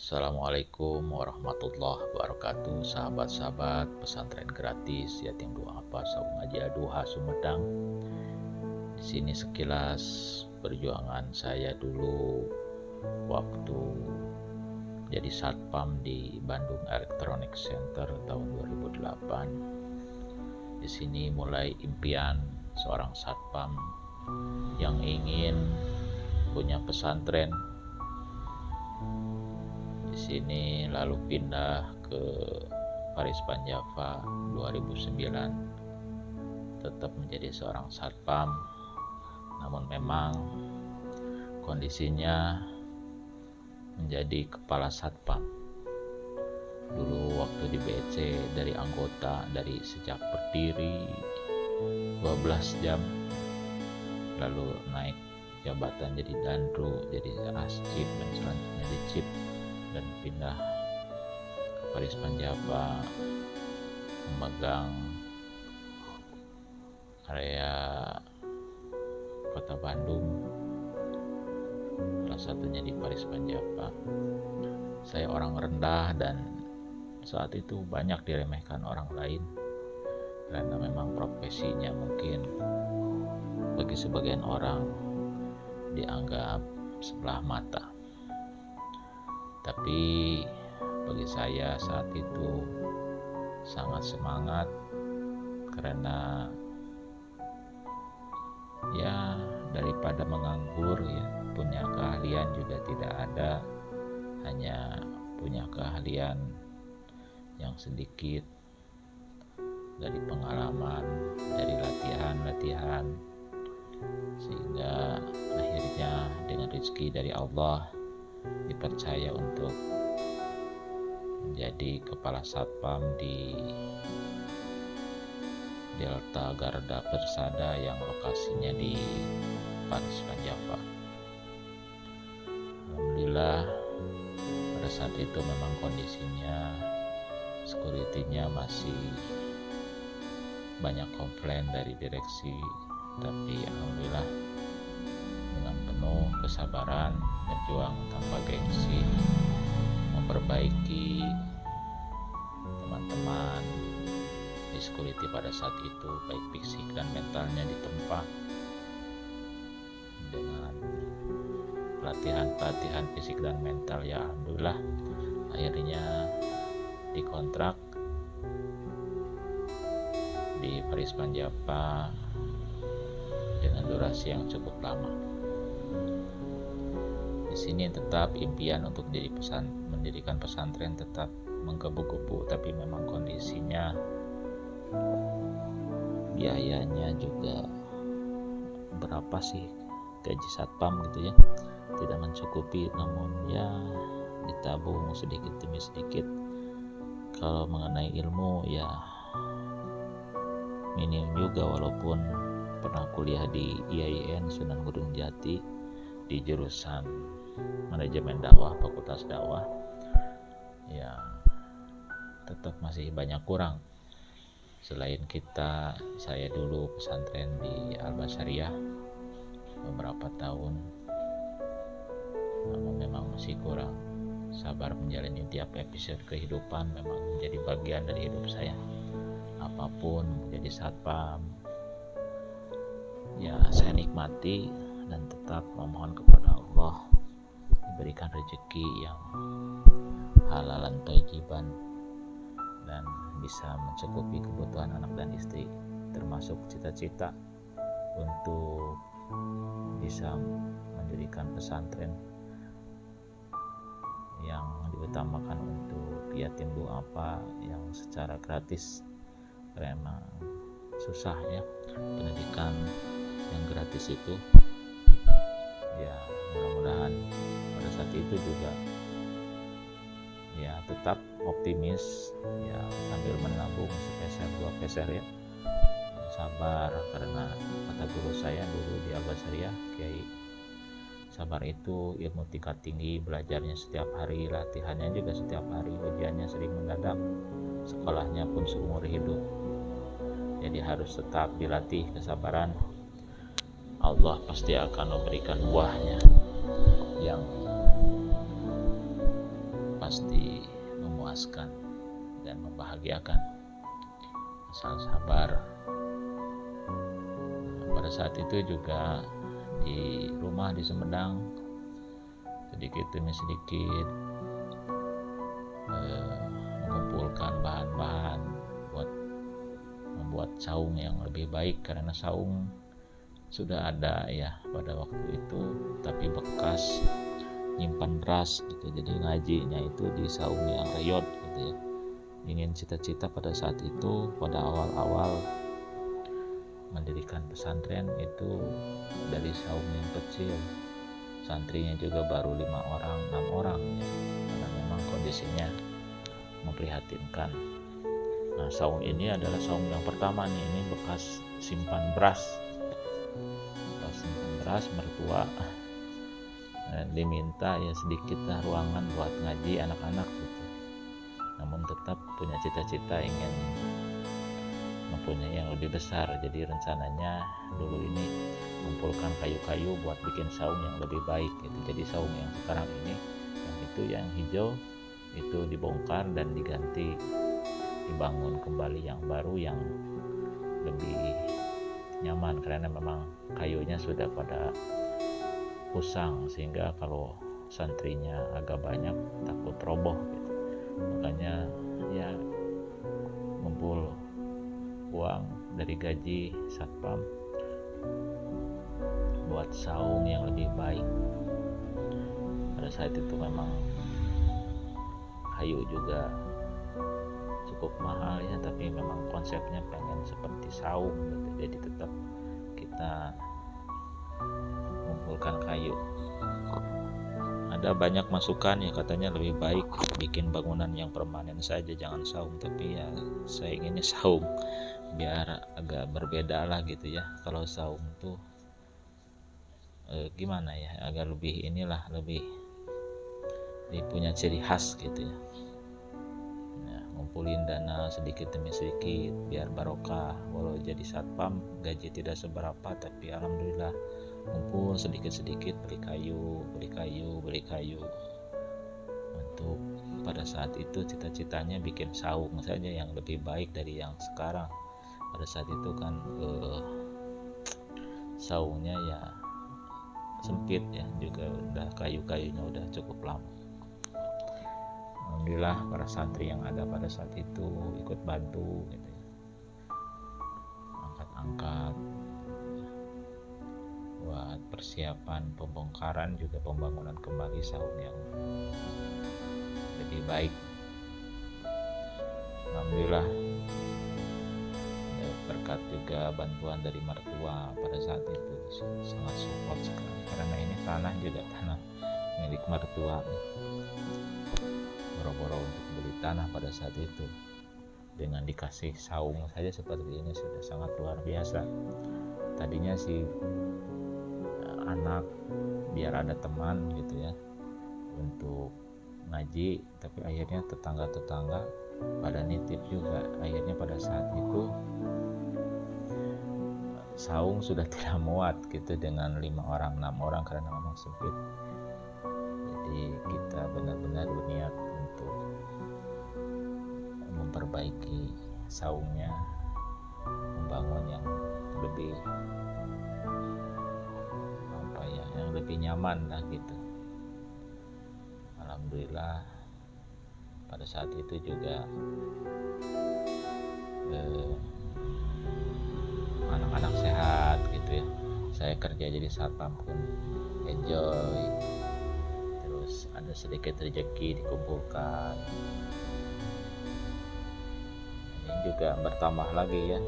Assalamualaikum warahmatullahi wabarakatuh. Sahabat-sahabat pesantren gratis Yatim Duafa Saung Aji Aduha Sumedang. Di sini sekilas perjuangan saya dulu waktu jadi satpam di Bandung Electronic Center tahun 2008. Di sini mulai impian seorang satpam yang ingin punya pesantren. Di sini lalu pindah ke Paris Panjava 2009, tetap menjadi seorang satpam, namun memang kondisinya menjadi kepala satpam. Dulu waktu di BC dari anggota dari sejak berdiri 12 jam, lalu naik jabatan jadi dandru, jadi ascip, dan selanjutnya di cip, dan pindah ke Paris Panjava memegang area kota Bandung, salah satunya di Paris Panjava. Saya orang rendah dan saat itu banyak diremehkan orang lain karena memang profesinya mungkin bagi sebagian orang dianggap sebelah mata. Tapi bagi saya saat itu sangat semangat karena ya daripada menganggur, ya punya keahlian juga tidak ada, hanya punya keahlian yang sedikit dari pengalaman, dari latihan, sehingga akhirnya dengan rezeki dari Allah dipercaya untuk menjadi kepala satpam di Delta Garda Persada yang lokasinya di Paris Panjava. Alhamdulillah pada saat itu memang kondisinya security-nya masih banyak komplain dari direksi, tapi alhamdulillah dengan penuh kesabaran, berjuang tanpa gengsi, memperbaiki teman-teman di security pada saat itu, baik fisik dan mentalnya ditempa dengan pelatihan fisik dan mental. Ya alhamdulillah akhirnya dikontrak di Paris Panjava dengan durasi yang cukup lama. Di sini tetap impian untuk mendirikan pesantren tetap menggebu-gebu, tapi memang kondisinya biayanya juga berapa sih gaji satpam gitu ya, tidak mencukupi, namun ya ditabung sedikit demi sedikit. Kalau mengenai ilmu ya minim juga, walaupun pernah kuliah di IAIN Sunan Gunung Jati di jurusan manajemen dakwah, fakultas dakwah, ya tetap masih banyak kurang. Selain saya dulu pesantren di Al-Basariyah beberapa tahun, namun memang masih kurang. Sabar menjalani tiap episode kehidupan memang menjadi bagian dari hidup saya. Apapun menjadi satpam, ya saya nikmati dan tetap memohon kepada Allah diberikan rezeki yang halalan thayyiban dan bisa mencukupi kebutuhan anak dan istri, termasuk cita-cita untuk bisa mendirikan pesantren yang diutamakan untuk yatim duafa yang secara gratis, karena susah ya pendidikan yang gratis itu. Ya mudah-mudahan pada saat itu juga ya tetap optimis, ya sambil menabung sepeser dua peser ya, sabar, karena kata guru saya dulu di Al-Basariyah, Kiai, sabar itu ilmu tingkat tinggi, belajarnya setiap hari, latihannya juga setiap hari, ujiannya sering mendadak, sekolahnya pun seumur hidup. Jadi harus tetap dilatih kesabaran. Allah pasti akan memberikan buahnya yang pasti memuaskan dan membahagiakan, asal sabar. Pada saat itu juga di rumah di Sumedang sedikit demi sedikit mengumpulkan bahan-bahan buat membuat saung yang lebih baik, karena saung sudah ada ya pada waktu itu, tapi bekas nyimpan beras gitu. Jadi ngajinya itu di saung yang reyot gitu ya. Ingin cita-cita pada saat itu, pada awal-awal mendirikan pesantren itu dari saung yang kecil. Santrinya juga baru 5 orang, 6 orang ya, karena memang kondisinya memprihatinkan. Nah, saung ini adalah saung yang pertama nih, ini bekas simpan beras. Bekas simpan beras mertua diminta ya sedikit lah ruangan buat ngaji anak-anak gitu. Namun tetap punya cita-cita ingin mempunyai yang lebih besar. Jadi rencananya dulu ini kumpulkan kayu-kayu buat bikin saung yang lebih baik gitu. Jadi saung yang sekarang ini, yang hijau itu dibongkar dan diganti, dibangun kembali yang baru yang lebih nyaman, karena memang kayunya sudah pada usang, sehingga kalau santrinya agak banyak takut roboh gitu. Makanya ya ngumpul uang dari gaji satpam buat saung yang lebih baik. Pada saat itu memang kayu juga cukup mahal ya, tapi memang konsepnya pengen seperti saung gitu. Jadi tetap kita mengumpulkan kayu. Ada banyak masukan ya, katanya lebih baik bikin bangunan yang permanen saja, jangan saung. Tapi ya saya inginnya saung biar agak berbeda lah gitu ya. Kalau saung tuh gimana ya, agak lebih lebih punya ciri khas gitu ya. Nah, ngumpulin dana sedikit demi sedikit biar barokah. Walau jadi satpam gaji tidak seberapa, tapi alhamdulillah ngumpul sedikit-sedikit, beli kayu untuk pada saat itu cita-citanya bikin saung saja yang lebih baik dari yang sekarang. Pada saat itu kan saungnya ya sempit ya, juga udah kayu-kayunya udah cukup lama. Alhamdulillah para santri yang ada pada saat itu ikut bantu gitu ya, angkat-angkat buat persiapan pembongkaran juga pembangunan kembali saung yang lebih baik. Alhamdulillah berkat juga bantuan dari mertua pada saat itu sangat support sekali, karena ini tanah juga tanah milik mertua, boro-boro untuk beli tanah pada saat itu. Dengan dikasih saung saja seperti ini sudah sangat luar biasa. Tadinya sih anak biar ada teman gitu ya untuk ngaji, tapi akhirnya tetangga-tetangga pada nitip juga. Akhirnya pada saat itu saung sudah tidak muat gitu dengan 5 orang 6 orang karena memang sempit. Jadi kita benar-benar berniat untuk memperbaiki saungnya, membangun yang lebih yang lebih nyaman lah gitu. Alhamdulillah pada saat itu juga anak-anak sehat gitu ya. Saya kerja jadi satpam pun enjoy, terus ada sedikit rezeki dikumpulkan. Ini juga bertambah lagi ya,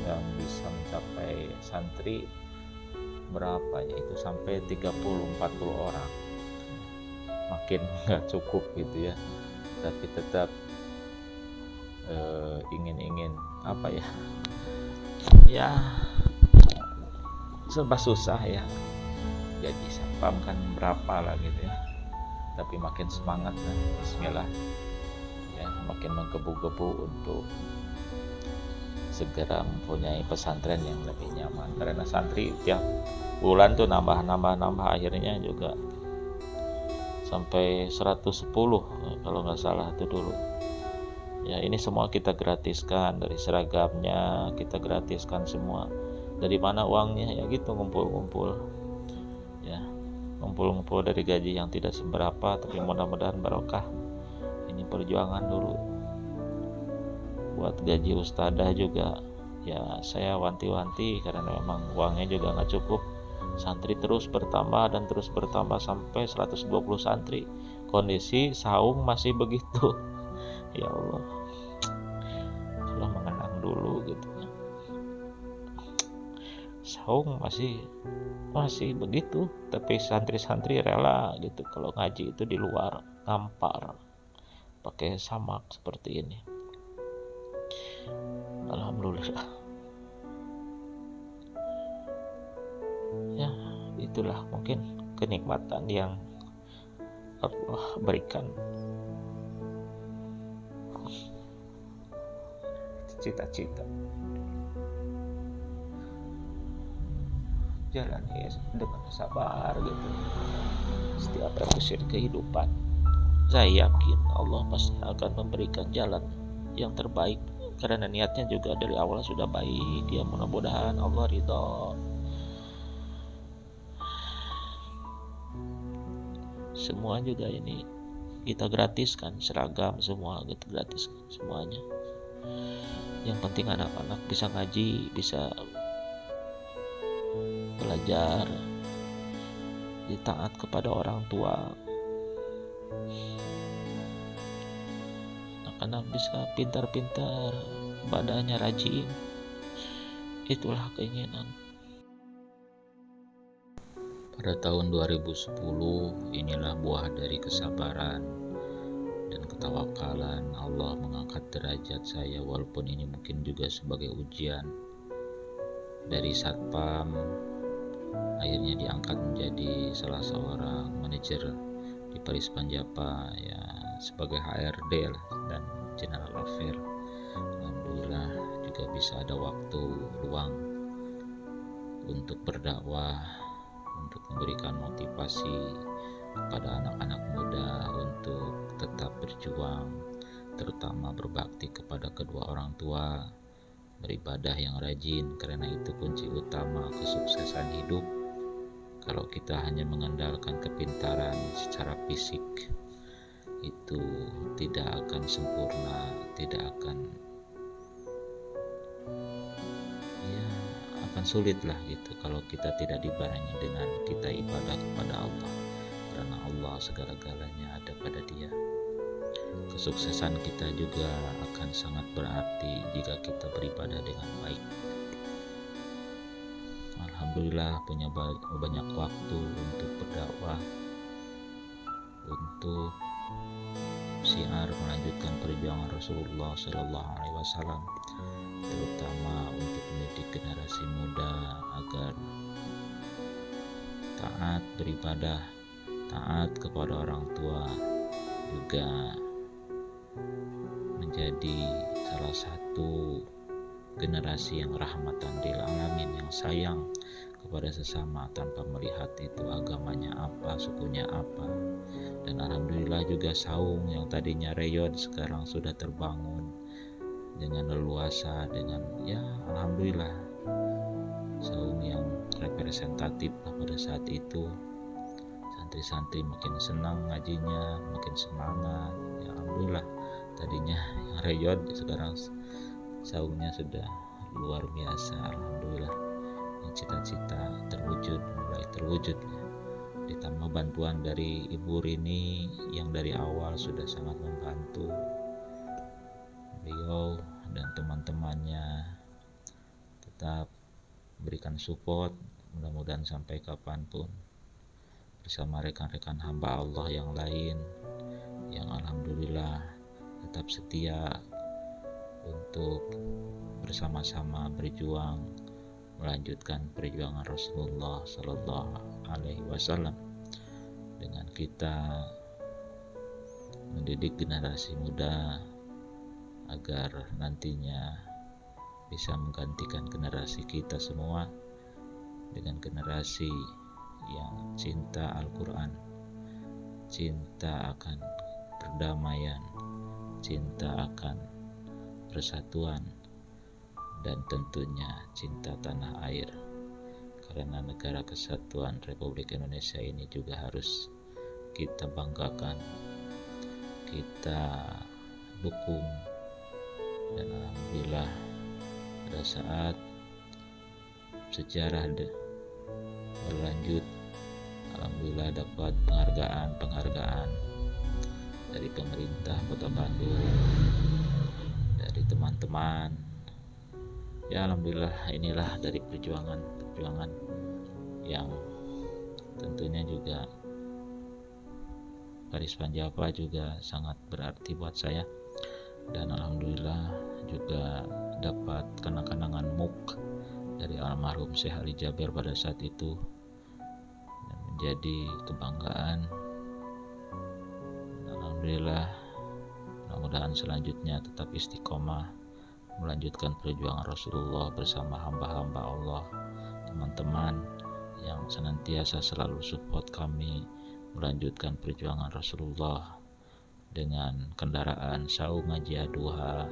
yang bisa mencapai santri berapa ya, itu sampai 30-40 orang. Makin nggak cukup gitu ya, tapi tetap ingin apa ya serba susah ya. Gaji satpam kan berapa lah gitu ya, tapi makin semangat lah, bismillah ya, makin menggebu-gebu untuk segera mempunyai pesantren yang lebih nyaman. Karena santri tiap bulan tuh nambah, akhirnya juga sampai 110 kalau nggak salah itu dulu. Ya ini semua kita gratiskan, dari seragamnya kita gratiskan semua. Dari mana uangnya? Ya gitu, ngumpul-ngumpul. Ya, ngumpul-ngumpul dari gaji yang tidak seberapa, tapi mudah-mudahan barokah. Ini perjuangan dulu. Buat gaji ustadzah juga, ya saya wanti-wanti karena memang uangnya juga nggak cukup. Santri terus bertambah dan terus bertambah sampai 120 santri. Kondisi saung masih begitu. Ya Allah, Allah mengenang dulu gitu ya. Saung masih begitu, tapi santri-santri rela gitu kalau ngaji itu di luar, ngampar pakai samak seperti ini. Alhamdulillah. Ya, itulah mungkin kenikmatan yang Allah berikan. Cita-cita jalani dengan sabar gitu setiap episode kehidupan. Saya yakin Allah pasti akan memberikan jalan yang terbaik karena niatnya juga dari awal sudah baik. Ya mudah-mudahan Allah ridho. Semua juga ini kita gratiskan, seragam semua kita gratiskan semuanya. Yang penting anak-anak bisa ngaji, bisa belajar, ditaat kepada orang tua. Anak-anak bisa pintar-pintar, ibadahnya rajin. Itulah keinginan. Pada tahun 2010 inilah buah dari kesabaran dan ketawakalan. Allah mengangkat derajat saya, walaupun ini mungkin juga sebagai ujian. Dari satpam akhirnya diangkat menjadi salah seorang manajer di Paris Panjapa, ya sebagai HRD lah, dan General Affair. Alhamdulillah juga bisa ada waktu luang untuk berdakwah, untuk memberikan motivasi kepada anak-anak muda untuk tetap berjuang, terutama berbakti kepada kedua orang tua, beribadah yang rajin, karena itu kunci utama kesuksesan hidup. Kalau kita hanya mengandalkan kepintaran secara fisik, itu tidak akan sempurna, tidak akan sulit lah gitu kalau kita tidak dibarengi dengan kita ibadah kepada Allah, karena Allah segala-galanya ada pada Dia. Kesuksesan kita juga akan sangat berarti jika kita beribadah dengan baik. Alhamdulillah punya banyak waktu untuk berdakwah, untuk syiar melanjutkan perjuangan Rasulullah SAW, terutama untuk mendidik generasi muda agar taat beribadah, taat kepada orang tua, juga menjadi salah satu generasi yang rahmatan lil alamin, yang sayang kepada sesama tanpa melihat itu agamanya apa, sukunya apa. Dan alhamdulillah juga saung yang tadinya reyot sekarang sudah terbangun dengan leluasa, dengan alhamdulillah saung yang representatif pada saat itu. Santri-santri makin senang ngajinya, makin semangat. Ya alhamdulillah, tadinya yang reyot sekarang saungnya sudah luar biasa. Alhamdulillah, yang cita-cita mulai terwujud ya. Ditambah bantuan dari Ibu Rini yang dari awal sudah sangat membantu beliau dan teman-temannya, tetap berikan support, mudah-mudahan sampai kapanpun, bersama rekan-rekan hamba Allah yang lain yang alhamdulillah tetap setia untuk bersama-sama berjuang melanjutkan perjuangan Rasulullah Sallallahu Alaihi Wasallam, dengan kita mendidik generasi muda agar nantinya bisa menggantikan generasi kita semua dengan generasi yang cinta Al-Quran, cinta akan perdamaian, cinta akan persatuan, dan tentunya cinta tanah air. Karena negara kesatuan Republik Indonesia ini juga harus kita banggakan, kita dukung. Dan alhamdulillah pada saat sejarah berlanjut, alhamdulillah dapat penghargaan dari pemerintah Kota Bandung, dari teman-teman. Ya alhamdulillah, inilah dari perjuangan yang tentunya juga Garis Panjapa juga sangat berarti buat saya. Dan alhamdulillah juga dapat kenang-kenangan MUK dari almarhum Syekh Ali Jaber pada saat itu, dan menjadi kebanggaan. Dan alhamdulillah, mudah-mudahan selanjutnya tetap istiqomah melanjutkan perjuangan Rasulullah bersama hamba-hamba Allah, teman-teman yang senantiasa selalu support kami melanjutkan perjuangan Rasulullah dengan kendaraan Saung Ngaji Ad-Duha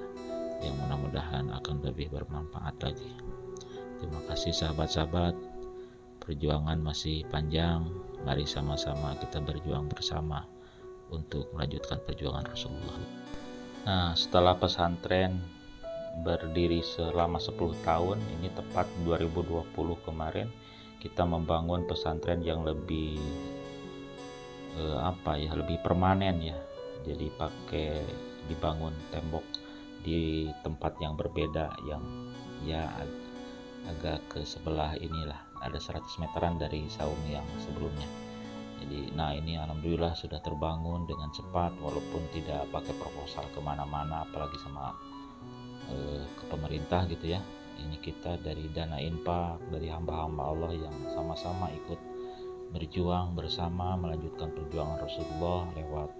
yang mudah-mudahan akan lebih bermanfaat lagi. Terima kasih sahabat-sahabat, perjuangan masih panjang. Mari sama-sama kita berjuang bersama untuk melanjutkan perjuangan Rasulullah. Nah, setelah pesantren berdiri selama 10 tahun, ini tepat 2020 kemarin, kita membangun pesantren yang lebih lebih permanen ya. Jadi dibangun tembok di tempat yang berbeda, yang ya agak ke sebelah inilah, ada 100 meteran dari saung yang sebelumnya. Jadi ini alhamdulillah sudah terbangun dengan cepat, walaupun tidak pakai proposal kemana-mana, apalagi sama ke pemerintah gitu ya. Ini kita dari dana infak dari hamba-hamba Allah yang sama-sama ikut berjuang bersama melanjutkan perjuangan Rasulullah lewat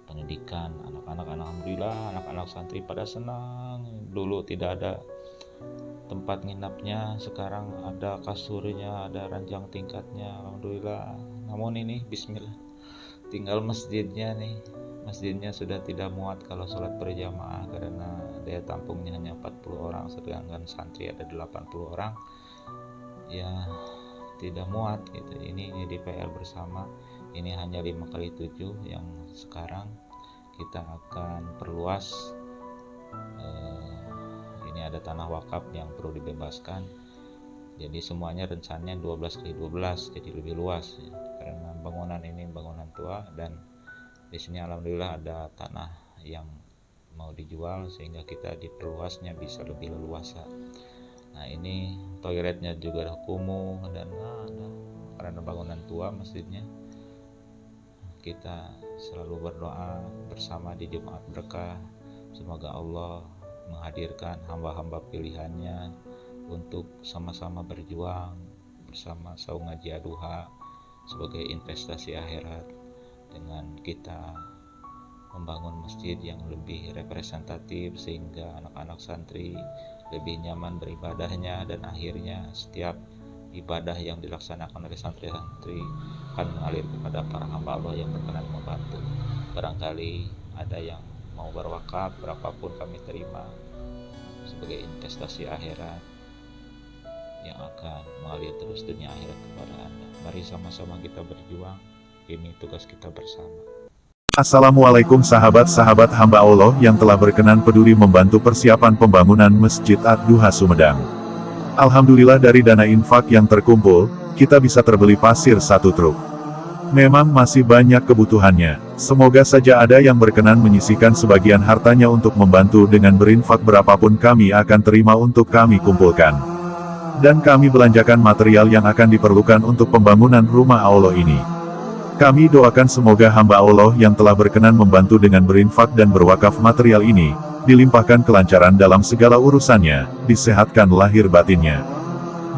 pendidikan anak-anak. Alhamdulillah anak-anak santri pada senang. Dulu tidak ada tempat nginapnya, sekarang ada kasurnya, ada ranjang tingkatnya, alhamdulillah. Namun ini bismillah, tinggal masjidnya sudah tidak muat kalau sholat berjamaah karena daya tampungnya hanya 40 orang, sedangkan santri ada 80 orang, ya tidak muat gitu. Ini di PR bersama. Ini hanya 5x7 yang sekarang kita akan perluas. Ini ada tanah wakaf yang perlu dibebaskan, jadi semuanya rencananya 12x12, jadi lebih luas ya. Karena bangunan ini bangunan tua, dan di sini alhamdulillah ada tanah yang mau dijual sehingga kita diperluasnya bisa lebih leluasa. Nah ini toiletnya juga ada kumuh dan ada, karena bangunan tua masjidnya. Kita selalu berdoa bersama di Jumat Berkah, semoga Allah menghadirkan hamba-hamba pilihannya untuk sama-sama berjuang bersama Saung Ngaji Ad-Duha sebagai investasi akhirat, dengan kita membangun masjid yang lebih representatif sehingga anak-anak santri lebih nyaman beribadahnya, dan akhirnya setiap ibadah yang dilaksanakan oleh santri-santri akan mengalir kepada para hamba Allah yang berkenan membantu. Barangkali ada yang mau berwakaf, berapapun kami terima sebagai investasi akhirat yang akan mengalir terus dunia akhirat kepada Anda. Mari sama-sama kita berjuang, ini tugas kita bersama. Assalamualaikum sahabat-sahabat hamba Allah yang telah berkenan peduli membantu persiapan pembangunan Masjid Ad-Duha Sumedang. Alhamdulillah dari dana infak yang terkumpul, kita bisa terbeli pasir 1 truk. Memang masih banyak kebutuhannya, semoga saja ada yang berkenan menyisihkan sebagian hartanya untuk membantu dengan berinfak berapapun kami akan terima untuk kami kumpulkan. Dan kami belanjakan material yang akan diperlukan untuk pembangunan rumah Allah ini. Kami doakan semoga hamba Allah yang telah berkenan membantu dengan berinfak dan berwakaf material ini, dilimpahkan kelancaran dalam segala urusannya, disehatkan lahir batinnya,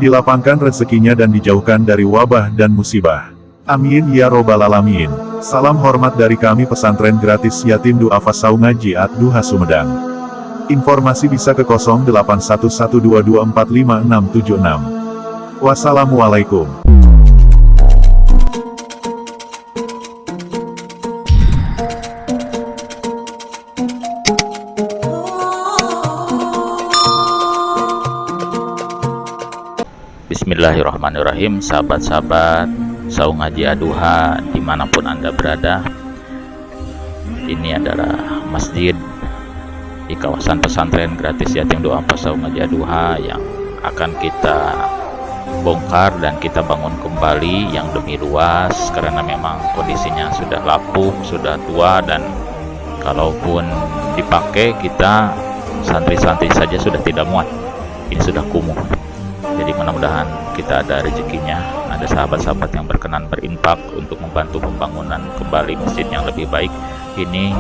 dilapangkan rezekinya dan dijauhkan dari wabah dan musibah. Amin ya robbal alamin. Salam hormat dari kami pesantren gratis Yatim Duafa Saung Ngaji Ad-Duha Sumedang. Informasi bisa ke 0811245676. Wassalamualaikum. Bismillahirrahmanirrahim. Sahabat-sahabat Saung Haji Aduha dimanapun Anda berada, ini adalah masjid di kawasan pesantren gratis Yatim Duafa Saung Haji Aduha yang akan kita bongkar dan kita bangun kembali yang lebih luas, karena memang kondisinya sudah lapuk, sudah tua, dan kalaupun dipakai kita santri-santri saja sudah tidak muat, ini sudah kumuh. Jadi mudah-mudahan kita ada rezekinya, ada sahabat-sahabat yang berkenan berinfak untuk membantu pembangunan kembali masjid yang lebih baik. Ini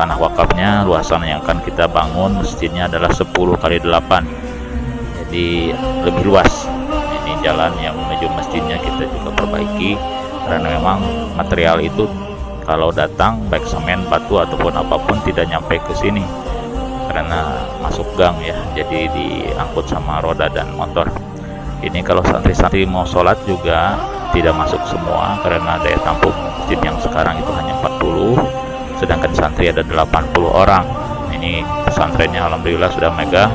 tanah wakafnya, luasan yang akan kita bangun masjidnya adalah 10x8, jadi lebih luas. Ini jalan yang menuju masjidnya kita juga perbaiki, karena memang material itu kalau datang baik semen, batu ataupun apapun tidak nyampe ke sini karena masuk gang ya, jadi diangkut sama roda dan motor. Ini kalau santri-santri mau sholat juga tidak masuk semua, karena daya tampung masjid yang sekarang itu hanya 40, sedangkan santri ada 80 orang. Ini pesantrennya alhamdulillah sudah megah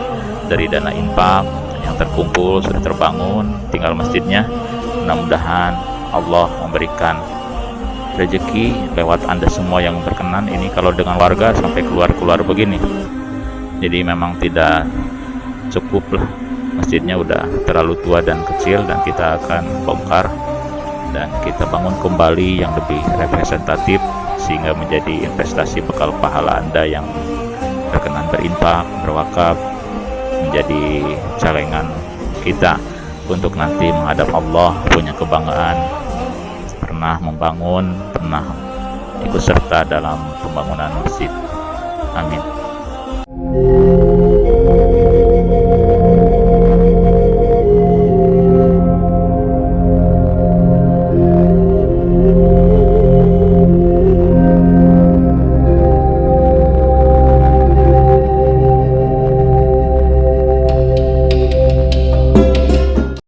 dari dana infak yang terkumpul, sudah terbangun, tinggal masjidnya. Mudah-mudahan Allah memberikan rezeki lewat Anda semua yang berkenan. Ini kalau dengan warga sampai keluar-keluar begini, jadi memang tidak cukup lah, masjidnya udah terlalu tua dan kecil, dan kita akan bongkar dan kita bangun kembali yang lebih representatif sehingga menjadi investasi bekal pahala Anda yang berkenan berinfak, berwakaf, menjadi celengan kita untuk nanti menghadap Allah, punya kebanggaan pernah membangun, pernah ikut serta dalam pembangunan masjid. Amin.